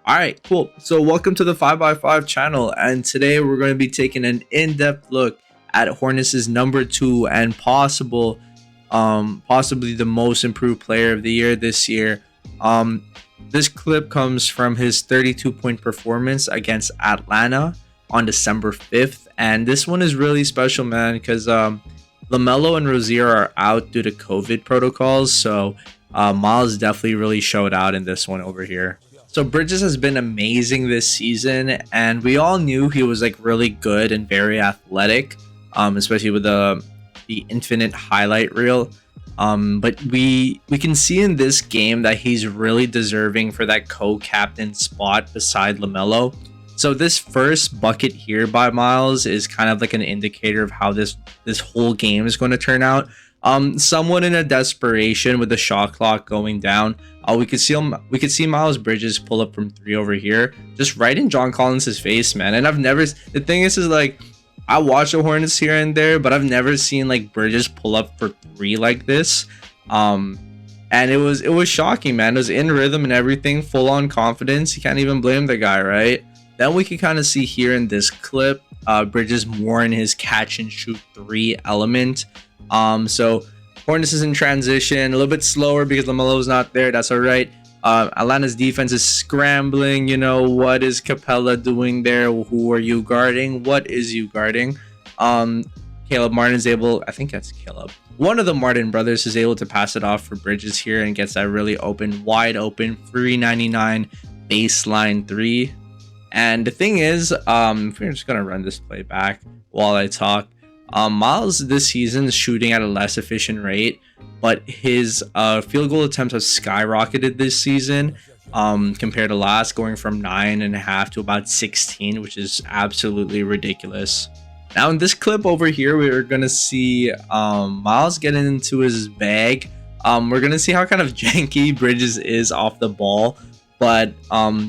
All right, cool. So welcome to the 5x5 channel, and today we're going to be taking an in-depth look at Hornets' number 2 and possibly the most improved player of the year this year. This clip comes from his 32-point performance against Atlanta on December 5th, and this one is really special, man, because Lamelo and Rozier are out due to COVID protocols, so Miles definitely really showed out in this one over here. So Bridges has been amazing this season, and we all knew he was like really good and very athletic, especially with the infinite highlight reel. But we can see in this game that he's really deserving for that co-captain spot beside Lamelo. So this first bucket here by Miles is kind of like an indicator of how this whole game is going to turn out. Someone in a desperation with the shot clock going down. We could see Miles Bridges pull up from 3 over here, just right in John Collins' face, man. And the thing is like, I watch the Hornets here and there, but I've never seen like Bridges pull up for 3 like this. And it was shocking, man. It was in rhythm and everything, full on confidence. You can't even blame the guy, right? Then we can kind of see here in this clip, Bridges more in his catch and shoot 3 element. So Hornets is in transition, a little bit slower because Lamelo's not there. That's all right. Atlanta's defense is scrambling. You know, what is Capella doing there? Who are you guarding? What is you guarding? Caleb Martin is able, I think that's Caleb. One of the Martin brothers is able to pass it off for Bridges here and gets that really wide open 399 baseline 3. And the thing is, we're just going to run this play back while I talk. Miles this season is shooting at a less efficient rate, but his field goal attempts have skyrocketed this season compared to last, going from 9.5 to about 16, which is absolutely ridiculous. Now in this clip over here, we're going to see Miles getting into his bag. We're going to see how kind of janky Bridges is off the ball, but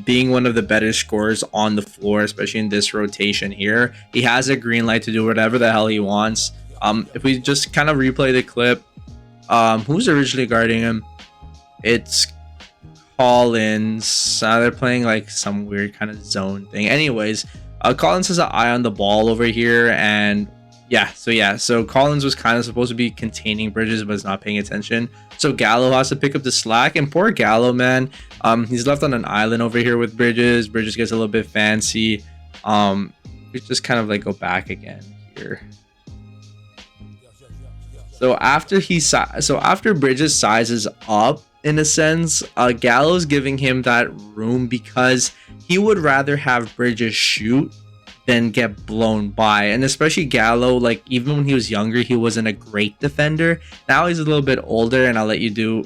being one of the better scorers on the floor, especially in this rotation here, he has a green light to do whatever the hell he wants. If we just kind of replay the clip, who's originally guarding him? It's Collins. They're playing like some weird kind of zone thing. Anyways, Collins has an eye on the ball over here, and so Collins was kind of supposed to be containing Bridges, but is not paying attention. So Gallo has to pick up the slack, and poor Gallo, man. He's left on an island over here with Bridges. Bridges gets a little bit fancy. We just kind of like go back again here. So after Bridges sizes up, in a sense, Gallo's giving him that room because he would rather have Bridges shoot than get blown by. And especially Gallo, like even when he was younger, he wasn't a great defender. Now he's a little bit older, and I'll let you do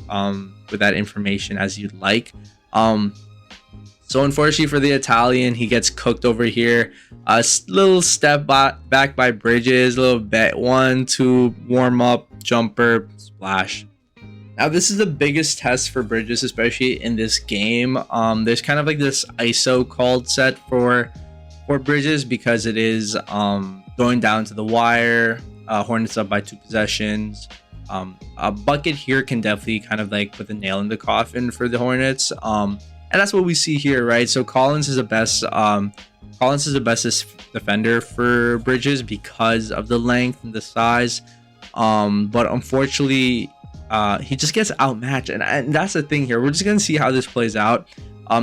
with that information as you'd like. So unfortunately for the Italian, he gets cooked over here. A little step back by Bridges, a little bit 1-2 warm up jumper splash. Now this is the biggest test for Bridges, especially in this game. There's kind of like this ISO called set for Bridges because it is going down to the wire. Hornets up by 2 possessions. A bucket here can definitely kind of like put the nail in the coffin for the Hornets. And that's what we see here, right? So Collins is the best defender for Bridges because of the length and the size. But unfortunately, he just gets outmatched, and that's the thing here. We're just gonna see how this plays out.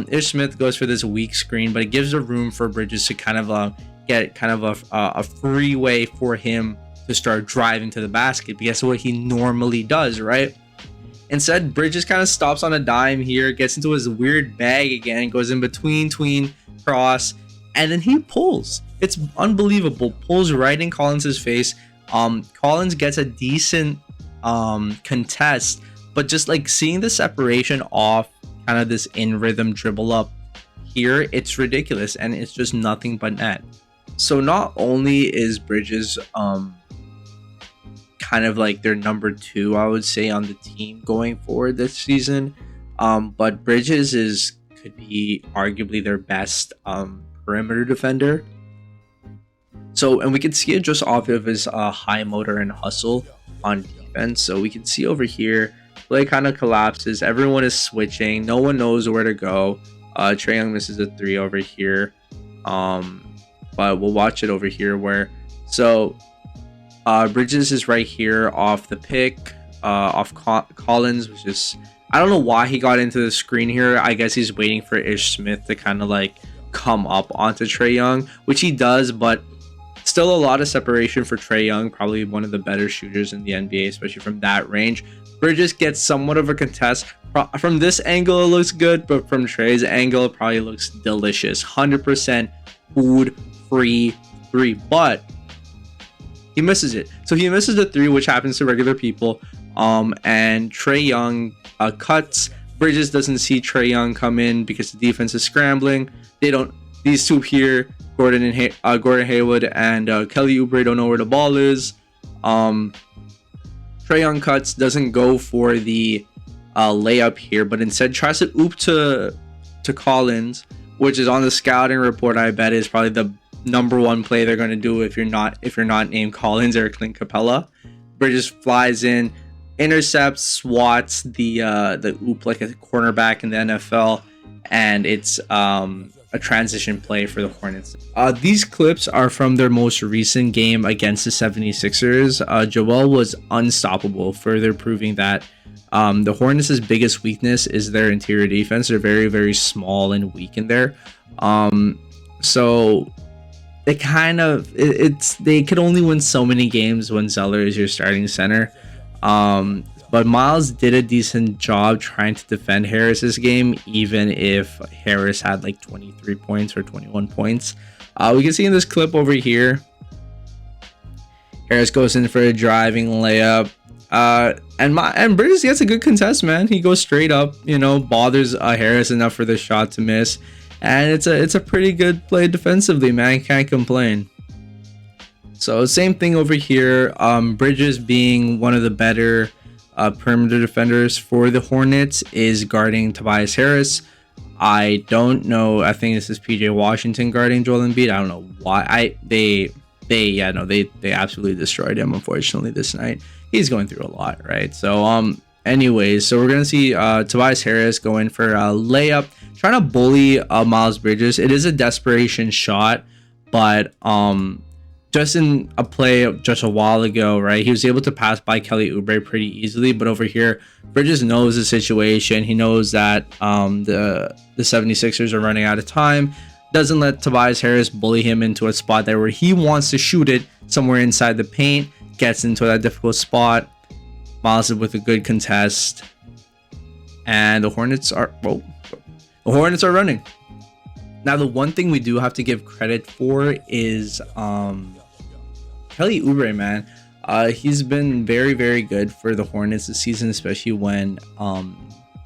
Ish Smith goes for this weak screen, but it gives a room for Bridges to kind of get kind of a free way for him to start driving to the basket, because that's what he normally does, right? Instead, Bridges kind of stops on a dime here, gets into his weird bag again, goes in between cross, and then he pulls. It's unbelievable. Pulls right in Collins' face. Collins gets a decent contest, but just like seeing the separation off kind of this in rhythm dribble up here, it's ridiculous, and it's just nothing but net. So not only is Bridges kind of like their number 2, I would say, on the team going forward this season, but Bridges could be arguably their best perimeter defender. So, and we can see it just off of his high motor and hustle on defense. So we can see over here, play kind of collapses, everyone is switching, no one knows where to go. Trae Young misses a three over here. But we'll watch it over here where so Bridges is right here off the pick, off Collins, which is I don't know why he got into the screen here. I guess he's waiting for Ish Smith to kind of like come up onto Trae Young, which he does, but still a lot of separation for Trae Young, probably one of the better shooters in the NBA, especially from that range. Bridges gets somewhat of a contest. From this angle, it looks good, but from Trae's angle, it probably looks delicious. 100% food free three, but he misses it. So he misses the three, which happens to regular people. And Trae Young cuts. Bridges doesn't see Trae Young come in because the defense is scrambling. These two here, Gordon Hayward and Kelly Oubre don't know where the ball is. Trae Young cuts, doesn't go for the layup here, but instead tries to oop to Collins, which is on the scouting report. I bet is probably the number one play they're going to do if you're not named Collins or Clint Capella. Bridges flies in, intercepts, swats the oop like a cornerback in the NFL, and it's a transition play for the Hornets. These clips are from their most recent game against the 76ers. Joel was unstoppable, further proving that the Hornets' biggest weakness is their interior defense. They're very, very small and weak in there. So they they could only win so many games when Zeller is your starting center. But Miles did a decent job trying to defend Harris's game, even if Harris had like 23 points or 21 points. We can see in this clip over here, Harris goes in for a driving layup. And Bridges gets a good contest, man. He goes straight up, bothers Harris enough for the shot to miss. And it's a pretty good play defensively, man. Can't complain. So same thing over here. Bridges, being one of the better perimeter defenders for the Hornets, is guarding Tobias Harris. I don't know. I think this is PJ Washington guarding Joel Embiid. I don't know why. They absolutely destroyed him, unfortunately, this night. He's going through a lot, right? So anyways, so we're gonna see Tobias Harris go in for a layup, trying to bully Miles Bridges. It is a desperation shot, but just in a play just a while ago, right, he was able to pass by Kelly Oubre pretty easily. But over here, Bridges knows the situation. He knows that the 76ers are running out of time. Doesn't let Tobias Harris bully him into a spot there where he wants to shoot it somewhere inside the paint. Gets into that difficult spot. Miles with a good contest, and the Hornets are running. Now, the one thing we do have to give credit for is Kelly Oubre, man. He's been very, very good for the Hornets this season, especially when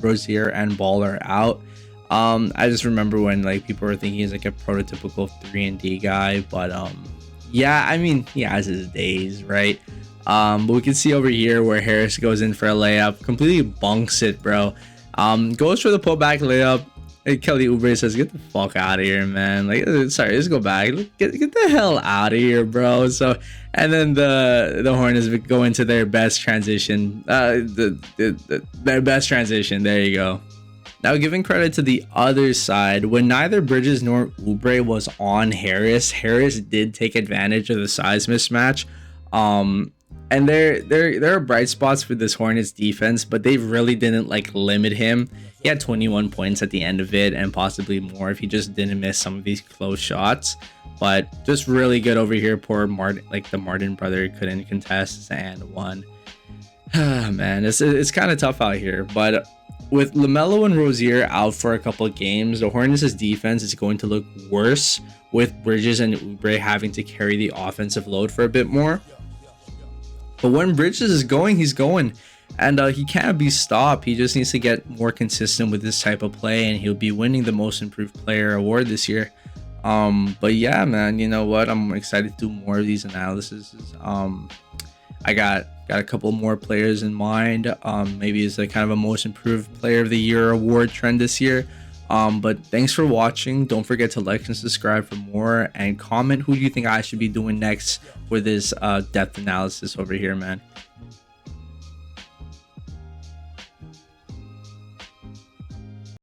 Rozier and Ball are out. I just remember when like people were thinking he's like a prototypical 3-and-D guy, but yeah, I mean, he has his days, right? But we can see over here where Harris goes in for a layup, completely bunks it, bro. Goes for the putback layup. And Kelly Oubre says, "Get the fuck out of here, man! Like, sorry, let's go back. Get the hell out of here, bro." So, and then the Hornets go into their best transition. Their best transition. There you go. Now, giving credit to the other side, when neither Bridges nor Oubre was on Harris, Harris did take advantage of the size mismatch. And there are bright spots for this Hornets defense, but they really didn't like limit him. He had 21 points at the end of it, and possibly more if he just didn't miss some of these close shots. But just really good over here. Poor Martin, like the Martin brother, couldn't contest and won. Man, it's kind of tough out here. But with Lamelo and Rozier out for a couple of games, the Hornets' defense is going to look worse, with Bridges and Oubre having to carry the offensive load for a bit more. But when Bridges is going, he's going. And he can't be stopped. He just needs to get more consistent with this type of play, and he'll be winning the Most Improved Player award this year. But yeah, man, you know what? I'm excited to do more of these analyses. I got a couple more players in mind. Maybe it's like kind of a Most Improved Player of the Year award trend this year. But thanks for watching. Don't forget to like and subscribe for more, and comment who you think I should be doing next for this depth analysis over here, man.